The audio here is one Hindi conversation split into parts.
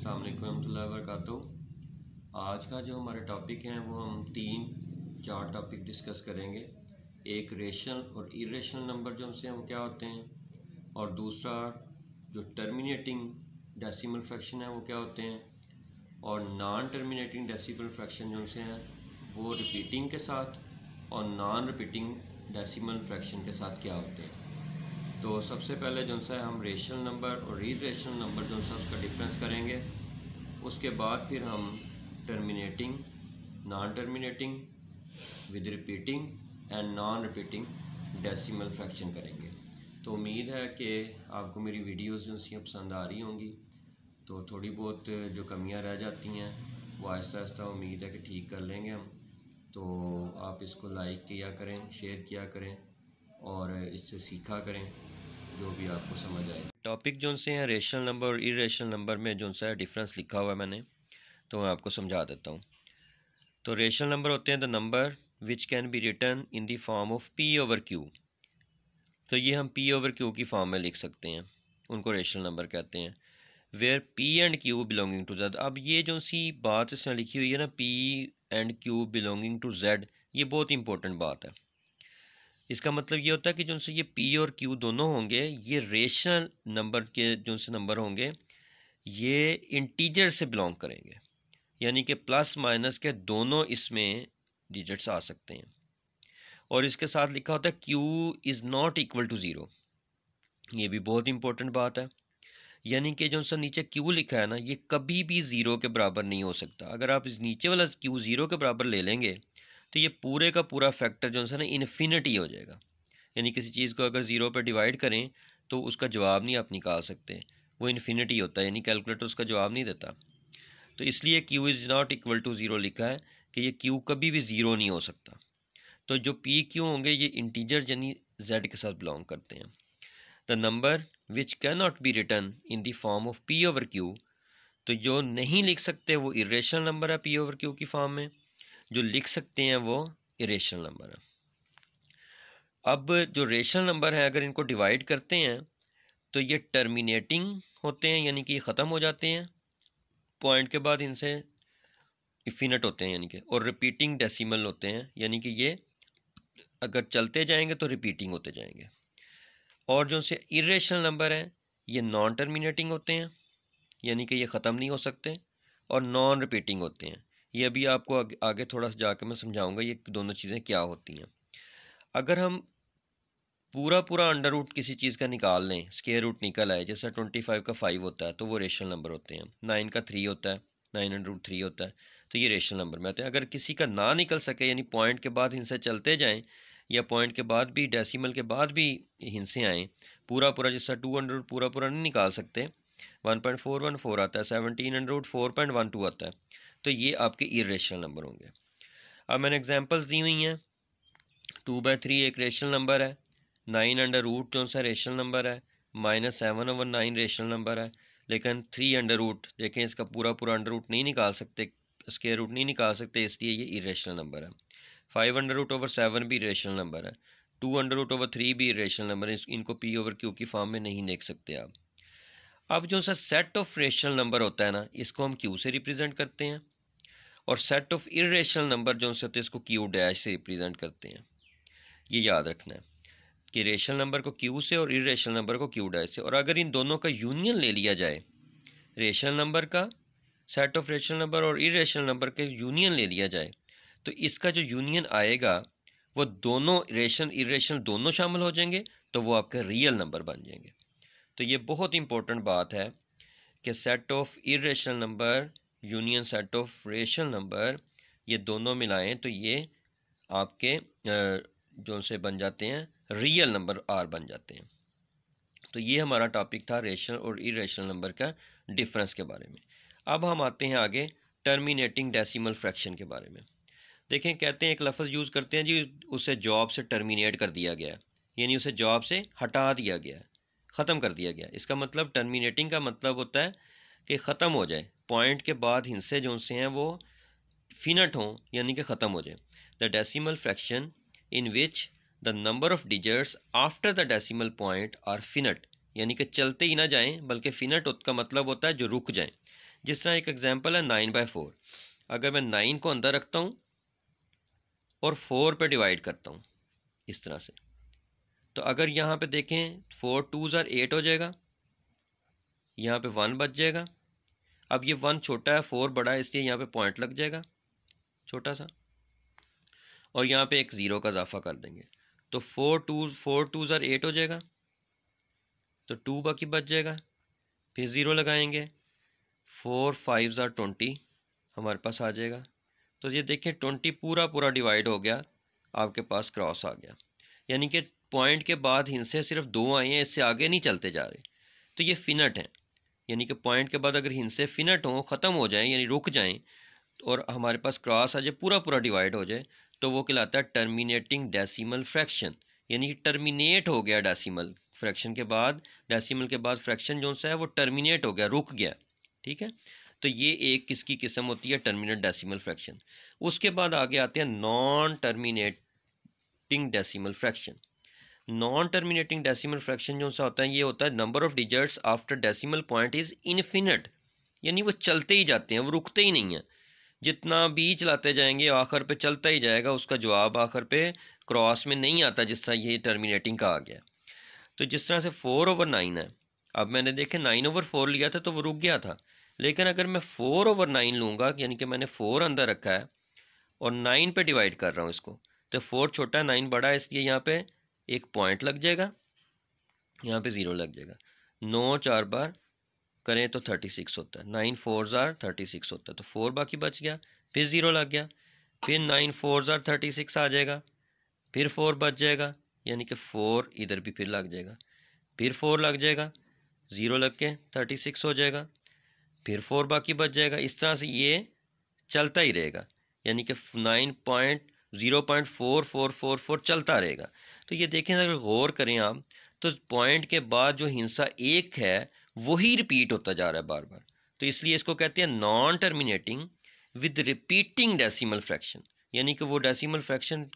अस्सलाम वालेकुम रहमतुल्लाहि व बरकातुहू। आज का जो हमारे टॉपिक हैं वो हम चार टॉपिक डिस्कस करेंगे। एक रेशनल और इरेशनल नंबर जो हमसे हैं वो क्या होते हैं, और दूसरा जो टर्मिनेटिंग डेसिमल फ्रैक्शन है वो क्या होते हैं, और नॉन टर्मिनेटिंग डेसिमल फ्रैक्शन जो हमसे हैं वो रिपीटिंग के साथ और नॉन रिपीटिंग डेसिमल फ्रैक्शन के साथ क्या होते हैं। तो सबसे पहले जो सा हम रेशनल नंबर और इरेशनल नंबर जो सा उसका डिफरेंस करेंगे। उसके बाद फिर हम terminating, non terminating, with repeating and non repeating decimal fraction करेंगे। तो उम्मीद है कि आपको मेरी वीडियोस जो सी पसंद आ रही होंगी। तो थोड़ी बहुत जो कमियां रह जाती हैं वो आहिस्ता आहिस्ता उम्मीद है कि ठीक कर लेंगे हम। तो आप इसको लाइक किया करें, शेयर किया करें और इससे सीखा करें जो भी आपको समझ आए। टॉपिक जो से हैं रेशनल नंबर और इरेशनल नंबर में जो सा डिफरेंस लिखा हुआ है मैंने, तो मैं आपको समझा देता हूँ। तो रेशनल नंबर होते हैं the number which can be written in the form of P over Q. तो ये हम पी ओवर क्यू की फॉर्म में लिख सकते हैं, उनको रेशनल नंबर कहते हैं। Where P and Q belonging to Z. अब ये जो सी बात इसमें लिखी हुई है ना, P and Q belonging to Z, ये बहुत इंपॉर्टेंट बात है। इसका मतलब ये होता है कि जो से ये पी और क्यू दोनों होंगे, ये रेशनल नंबर के जो से नंबर होंगे ये इंटीजर से बिलोंग करेंगे, यानी कि प्लस माइनस के दोनों इसमें डिजिट्स आ सकते हैं। और इसके साथ लिखा होता है Q is not equal to zero. ये भी बहुत इंपॉर्टेंट बात है, यानी कि जो सा नीचे क्यू लिखा है ना, ये कभी भी ज़ीरो के बराबर नहीं हो सकता। अगर आप इस नीचे वाला क्यू ज़ीरो के बराबर ले लेंगे तो ये पूरे का पूरा फैक्टर जो है ना इन्फिनिटी हो जाएगा। यानी किसी चीज़ को अगर ज़ीरो पर डिवाइड करें तो उसका जवाब नहीं आप निकाल सकते, वो इन्फिनिटी होता है, यानी कैलकुलेटर उसका जवाब नहीं देता। तो इसलिए Q is not equal to zero लिखा है कि ये क्यू कभी भी ज़ीरो नहीं हो सकता। तो जो पी क्यू होंगे ये इंटीजर यानी जेड के साथ बिलोंग करते हैं। The number which cannot be written in the form of P over Q. तो जो नहीं लिख सकते वो इरेशनल नंबर है पी ओवर क्यू की फॉर्म में, जो लिख सकते हैं वो इरेशनल नंबर है। अब जो रेशनल नंबर हैं अगर इनको डिवाइड करते हैं तो ये टर्मिनेटिंग होते हैं, यानी कि ये ख़त्म हो जाते हैं पॉइंट के बाद, इनसे इफिनिट होते हैं यानी कि, और रिपीटिंग डेसिमल होते हैं, यानी कि ये अगर चलते जाएंगे तो रिपीटिंग होते जाएंगे। और जो से इरेशनल नंबर हैं ये नॉन टर्मिनेटिंग होते हैं, यानी कि ये ख़त्म नहीं हो सकते, और नॉन रिपीटिंग होते हैं। ये अभी आपको आगे थोड़ा सा जाकर मैं समझाऊंगा ये दोनों चीज़ें क्या होती हैं। अगर हम पूरा अंडर रूट किसी चीज़ का निकाल लें, स्क्वायर रूट निकल आए, जैसा 25 का 5 होता है तो वो रेशनल नंबर होते हैं। 9 का 3 होता है, 9√3 होता है, तो ये रेशनल नंबर में आते हैं। अगर किसी का ना निकल सके, यानी पॉइंट के बाद हिंसे चलते जाएं, या पॉइंट के बाद भी डेसिमल के बाद भी हिंसे आएँ, पूरा जैसा 200 पूरा नहीं निकाल सकते, 1.414 आता है, 1700 4.12 आता है, तो ये आपके इरेशनल नंबर होंगे। अब मैंने एग्जाम्पल्स दी हुई हैं। 2/3 एक रेशनल नंबर है, 9 जो सा रेशनल नंबर है, -7/9 रेशनल नंबर है, लेकिन 3 देखें इसका पूरा अंडर रूट नहीं निकाल सकते, स्क्वायर रूट नहीं निकाल सकते, इसलिए ये इरेशनल नंबर है। 5 √7 भी इरेशनल नंबर है, 2 √3 भी इरेशनल नंबर है, इनको पी ओवर क्यू की फॉर्म में नहीं देख सकते आप। अब जो सा सेट ऑफ रेशनल नंबर होता है ना, इसको हम क्यू से रिप्रेजेंट करते हैं, और सेट ऑफ इरेशनल नंबर जो से होते हैं इसको क्यू डैश से रिप्रेजेंट करते हैं। ये याद रखना है कि रेशनल नंबर को क्यू से और इरेशनल नंबर को क्यू डैश से। और अगर इन दोनों का यूनियन ले लिया जाए, रेशनल नंबर का, सेट ऑफ रेशनल नंबर और इरेशनल नंबर के यूनियन ले लिया जाए, तो इसका जो यूनियन आएगा वो दोनों रेशनल इरेशनल दोनों शामिल हो जाएंगे, तो वो आपके रियल नंबर बन जाएंगे। तो ये बहुत इंपॉर्टेंट बात है कि set of irrational number union set of rational number, ये दोनों मिलाएं तो ये आपके जो से बन जाते हैं रियल नंबर आर बन जाते हैं। तो ये हमारा टॉपिक था रेशनल और इरेशनल नंबर का डिफरेंस के बारे में। अब हम आते हैं आगे टर्मिनेटिंग डेसिमल फ्रैक्शन के बारे में। देखें, कहते हैं एक लफ्ज़ यूज़ करते हैं जी, उसे जॉब से टर्मिनेट कर दिया गया, यानी उसे जॉब से हटा दिया गया, ख़त्म कर दिया गया। इसका मतलब टर्मिनेटिंग का मतलब होता है कि ख़त्म हो जाए, पॉइंट के बाद हिस्से जो से हैं वो फिनट हों, यानी कि ख़त्म हो जाए। The decimal fraction in which the number of digits after the decimal point are finite, यानी कि चलते ही ना जाएं बल्कि फिनट का मतलब होता है जो रुक जाएं, जिस तरह एक एग्जांपल है 9/4। अगर मैं 9 को अंदर रखता हूँ और 4 पे डिवाइड करता हूँ इस तरह से, तो अगर यहाँ पे देखें 4 2s are 8 हो जाएगा, यहाँ पे 1 बच जाएगा। अब ये 1 छोटा है, 4 बड़ा है, इसलिए यहाँ पे पॉइंट लग जाएगा छोटा सा, और यहाँ पे एक 0 का इजाफा कर देंगे, तो 4 2s are 8 हो जाएगा, तो 2 बाकी बच जाएगा। फिर 0 लगाएंगे, 4 5s are 20 हमारे पास आ जाएगा। तो ये देखें 20 पूरा पूरा डिवाइड हो गया, आपके पास क्रॉस आ गया, यानी कि पॉइंट के बाद हिस्से सिर्फ 2 आए हैं, इससे आगे नहीं चलते जा रहे। तो ये फिनट है, यानी कि पॉइंट के बाद अगर हिस्से फिनट हों, ख़त्म हो जाएं, यानी रुक जाएं, और हमारे पास क्रॉस आ जाए, पूरा पूरा डिवाइड हो जाए, तो वो कहलाता है टर्मिनेटिंग डेसिमल फ्रैक्शन, यानी कि टर्मिनेट हो गया डेसिमल फ्रैक्शन के बाद, डेसिमल के बाद फ्रैक्शन जो सा है वो टर्मिनेट हो गया, रुक गया। ठीक है, तो ये एक किसकी किस्म होती है, टर्मिनेट डेसिमल फ्रैक्शन। उसके बाद आगे आते हैं non terminating decimal fraction. Non terminating decimal fraction जो सा होता है, ये होता है number of digits after decimal point is infinite, यानी वो चलते ही जाते हैं, वो रुकते ही नहीं हैं, जितना भी चलाते जाएंगे आखिर पे चलता ही जाएगा, उसका जवाब आखिर पे क्रॉस में नहीं आता, जिस तरह ये टर्मिनेटिंग का आ गया। तो जिस तरह से 4/9 है, अब मैंने देखे 9/4 लिया था तो वो रुक गया था, लेकिन अगर मैं 4/9 लूँगा, यानी कि मैंने 4 अंदर रखा है और 9 पे डिवाइड कर रहा हूँ इसको, तो 4 छोटा है 9 बड़ा है, इसलिए यहाँ पे एक पॉइंट लग जाएगा, यहाँ पे 0 लग जाएगा। 9 4 बार करें तो 36 होता है, 9 4s are 36 होता है, तो 4 बाकी बच गया, फिर 0 लग गया, फिर 9 4s are 36 आ जाएगा, फिर 4 बच जाएगा, यानी कि 4 इधर भी फिर लग जाएगा, फिर 4 लग जाएगा, 0 लग के 36 हो जाएगा, फिर 4 बाकी बच जाएगा। इस तरह से ये चलता ही रहेगा, यानी कि 9.0.4444 चलता रहेगा। तो ये देखें, अगर गौर करें आप, तो पॉइंट के बाद जो हिस्सा एक है वही रिपीट होता जा रहा है बार बार, तो इसलिए इसको कहते हैं non terminating with repeating decimal fraction, यानी कि वो डेसिमल फ्रैक्शन,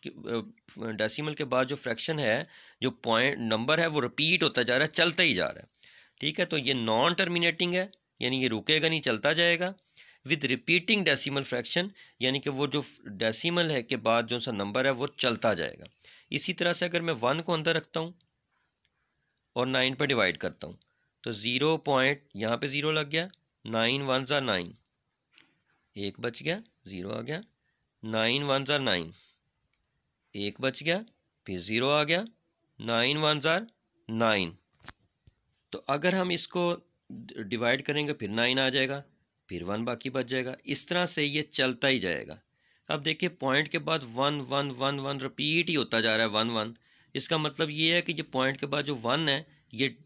डेसिमल के बाद जो फ्रैक्शन है, जो पॉइंट नंबर है, वो रिपीट होता जा रहा है, चलता ही जा रहा है। ठीक है, तो ये नॉन टर्मिनेटिंग है, यानी ये रुकेगा नहीं, चलता जाएगा। विद रिपीटिंग डेसिमल फ्रैक्शन, यानी कि वो जो डेसिमल है के बाद जो सा नंबर है वो चलता जाएगा। इसी तरह से अगर मैं 1 को अंदर रखता हूँ और 9 पर डिवाइड करता हूँ, तो 0 पॉइंट यहाँ पे 0 लग गया, 9 1s are 9, एक बच गया, 0 आ गया, 9 1s are 9, एक बच गया, फिर 0 आ गया, 9 1s are 9। तो अगर हम इसको डिवाइड करेंगे फिर 9 आ जाएगा, फिर 1 बाकी बच जाएगा, इस तरह से ये चलता ही जाएगा। अब देखिए पॉइंट के बाद 1 1 1 1 रिपीट ही होता जा रहा है, 1 1। इसका मतलब ये है कि ये पॉइंट के बाद जो 1 है ये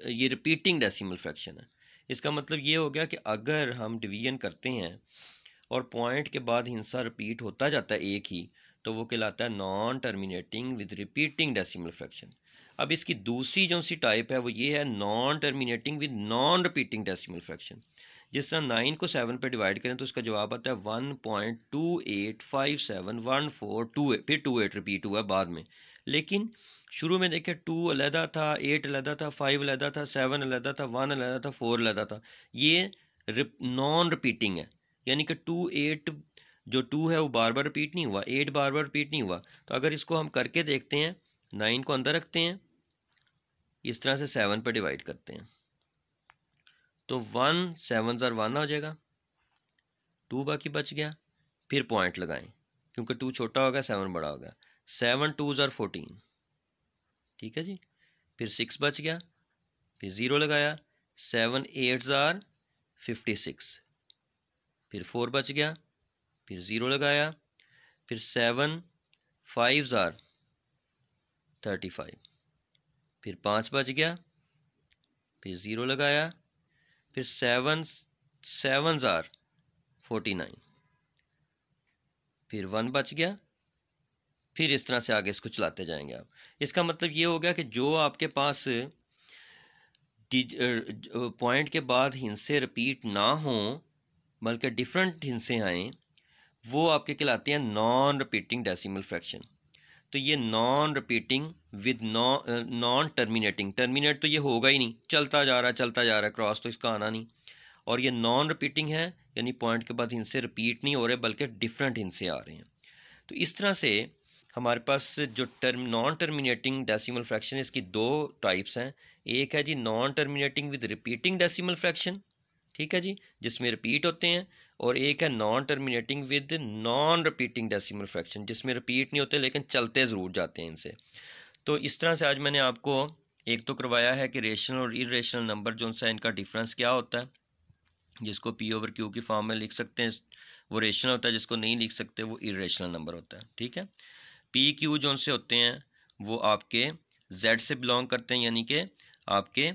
ये रिपीटिंग डेसिमल फ्रैक्शन है। इसका मतलब ये हो गया कि अगर हम डिवीजन करते हैं और पॉइंट के बाद हिस्सा रिपीट होता जाता है एक ही, तो वो कहलाता है non terminating with repeating decimal fraction. अब इसकी दूसरी जो सी टाइप है वो ये है non terminating with non repeating decimal fraction. जिस तरह 9 को 7 पे डिवाइड करें तो इसका जवाब आता है 1.28571428, फिर 28 रिपीट हुआ बाद में, लेकिन शुरू में देखें 2 अलहदा था, 8 अलहदा था, 5 अलहदा था, 7 अलहदा था, 1 अलहदा था, 4 अलहदा था। ये नॉन रिपीटिंग है, यानी कि 2 8 जो 2 है वो बार बार रिपीट नहीं हुआ, 8 बार बार रिपीट नहीं हुआ। तो अगर इसको हम करके देखते हैं, 9 को अंदर रखते हैं, इस तरह से 7 पर डिवाइड करते हैं, तो 1 7s are 1 हो जाएगा, 2 बाकी बच गया, फिर पॉइंट लगाएं क्योंकि 2 छोटा होगा 7 बड़ा होगा, 7 2s are 14। ठीक है जी, फिर 6 बच गया, फिर 0 लगाया, 7 8s are 56, फिर 4 बच गया, फिर 0 लगाया, फिर 7 5s are 35, फिर 5 बच गया, फिर 0 लगाया, फिर 7 7s are 49, फिर 1 बच गया, फिर इस तरह से आगे इसको चलाते जाएंगे आप। इसका मतलब ये हो गया कि जो आपके पास पॉइंट के बाद हिस्से रिपीट ना हों बल्कि डिफरेंट हिस्से आएँ, वो आपके कहलाते हैं नॉन रिपीटिंग डेसिमल फ्रैक्शन। तो ये non repeating with non terminating, terminate तो ये होगा ही नहीं, चलता जा रहा है क्रॉस तो इसका आना नहीं, और ये नॉन रिपीटिंग है, यानी पॉइंट के बाद हिंसे रिपीट नहीं हो रहे बल्कि डिफरेंट हिंसे आ रहे हैं। तो इस तरह से हमारे पास जो नॉन टर्मिनेटिंग डेसिमल फ्रैक्शन है, इसकी दो टाइप्स हैं। एक है जी non terminating with repeating decimal fraction, ठीक है जी, जिसमें रिपीट होते हैं, और एक है non terminating with non repeating decimal fraction, जिसमें रिपीट नहीं होते लेकिन चलते ज़रूर जाते हैं इनसे। तो इस तरह से आज मैंने आपको एक तो करवाया है कि रेशनल और इरेशनल नंबर जो सा इनका डिफरेंस क्या होता है, जिसको पी ओवर क्यू की फॉर्म में लिख सकते हैं वो रेशनल होता है, जिसको नहीं लिख सकते वो इरेशनल नंबर होता है, ठीक है। पी क्यू जो से होते हैं वो आपके जेड से बिलोंग करते हैं, यानी कि आपके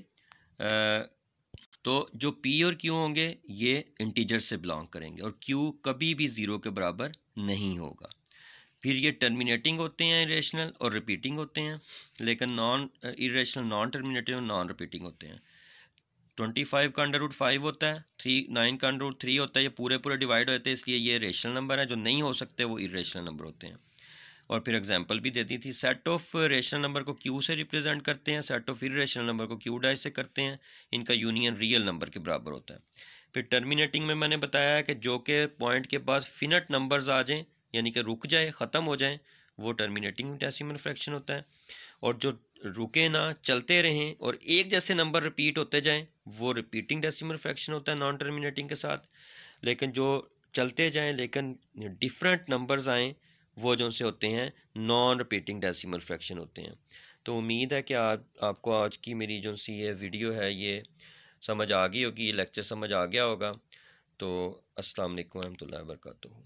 तो जो पी और क्यू होंगे ये इंटीजर से बिलोंग करेंगे और क्यू कभी भी ज़ीरो के बराबर नहीं होगा। फिर ये टर्मिनेटिंग होते हैं इरेशनल और रिपीटिंग होते हैं, लेकिन नॉन इरेशनल नॉन टर्मिनेटिंग और नॉन रिपीटिंग होते हैं। 25 का √5 होता है, 9 का √3 होता है, ये पूरे पूरे डिवाइड होते हैं, इसलिए ये रेशनल नंबर है। जो नहीं हो सकते वो इरेशनल नंबर होते हैं। और फिर एग्जांपल भी देती थी, सेट ऑफ रेशनल नंबर को क्यू से रिप्रेजेंट करते हैं, सेट ऑफ इरेशनल नंबर को क्यू डाई से करते हैं, इनका यूनियन रियल नंबर के बराबर होता है। फिर टर्मिनेटिंग में मैंने बताया है कि जो के पॉइंट के बाद फिनिट नंबर्स आ जाएं, यानी कि रुक जाए, ख़त्म हो जाएं, वो टर्मिनेटिंग डेसिमल फ्रैक्शन होता है। और जो रुके ना, चलते रहें और एक जैसे नंबर रिपीट होते जाएं, वो रिपीटिंग डेसिमल फ्रैक्शन होता है नॉन टर्मिनेटिंग के साथ। लेकिन जो चलते जाएं लेकिन डिफरेंट नंबर्स आएँ, वो जो से होते हैं नॉन रिपीटिंग डेसिमल फ्रैक्शन होते हैं। तो उम्मीद है कि आपको आज की मेरी जो सी ये वीडियो है ये समझ आ गई होगी, ये लेक्चर समझ आ गया होगा। तो अस्सलाम वालेकुम रहमतुल्लाहि व बरकातुहू।